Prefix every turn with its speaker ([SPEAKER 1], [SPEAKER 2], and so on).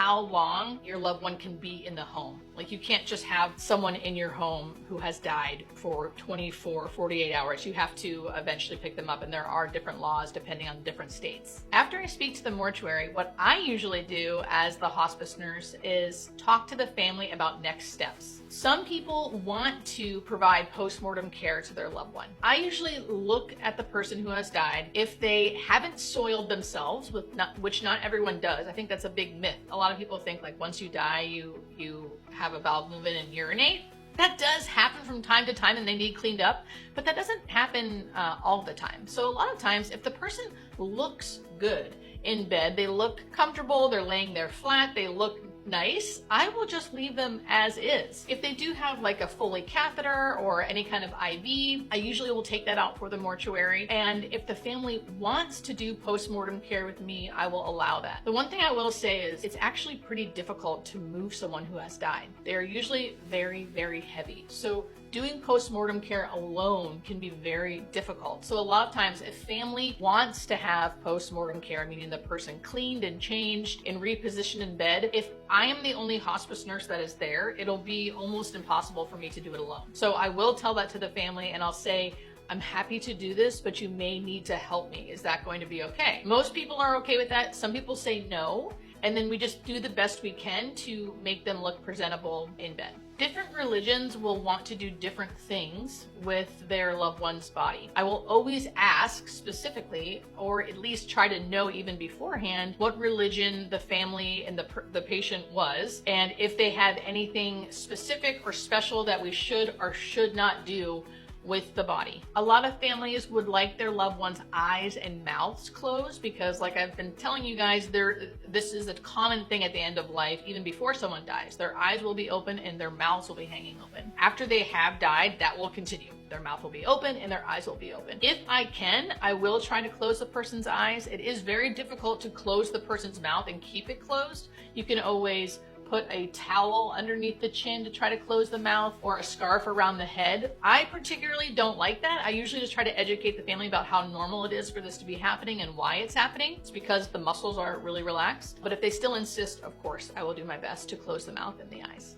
[SPEAKER 1] how long your loved one can be in the home. Like, you can't just have someone in your home who has died for 24, 48 hours. You have to eventually pick them up, and there are different laws depending on different states. After I speak to the mortuary, what I usually do as the hospice nurse is talk to the family about next steps. Some people want to provide postmortem care to their loved one. I usually look at the person who has died. If they haven't soiled themselves, which not everyone does, I think that's a big myth. A lot of people think like once you die, you have a bowel movement and urinate. That does happen from time to time and they need cleaned up, but that doesn't happen all the time. So a lot of times if the person looks good in bed, they look comfortable, they're laying there flat, they look nice, I will just leave them as is. If they do have like a Foley catheter or any kind of IV, I usually will take that out for the mortuary. And if the family wants to do postmortem care with me, I will allow that. The one thing I will say is it's actually pretty difficult to move someone who has died. They're usually very, very heavy. So doing postmortem care alone can be very difficult. So a lot of times if family wants to have postmortem care, meaning the person cleaned and changed and repositioned in bed, if I am the only hospice nurse that is there, it'll be almost impossible for me to do it alone. So I will tell that to the family and I'll say, I'm happy to do this, but you may need to help me. Is that going to be okay? Most people are okay with that. Some people say no. And then we just do the best we can to make them look presentable in bed. Different religions will want to do different things with their loved one's body. I will always ask specifically, or at least try to know even beforehand, what religion the family and the patient was, and if they had anything specific or special that we should or should not do with the body. A lot of families would like their loved ones' eyes and mouths closed because, like I've been telling you guys, this is a common thing at the end of life, even before someone dies. Their eyes will be open and their mouths will be hanging open. After they have died, that will continue. Their mouth will be open and their eyes will be open. If I can, I will try to close the person's eyes. It is very difficult to close the person's mouth and keep it closed. You can always put a towel underneath the chin to try to close the mouth, or a scarf around the head. I particularly don't like that. I usually just try to educate the family about how normal it is for this to be happening and why it's happening. It's because the muscles are really relaxed. But if they still insist, of course, I will do my best to close the mouth and the eyes.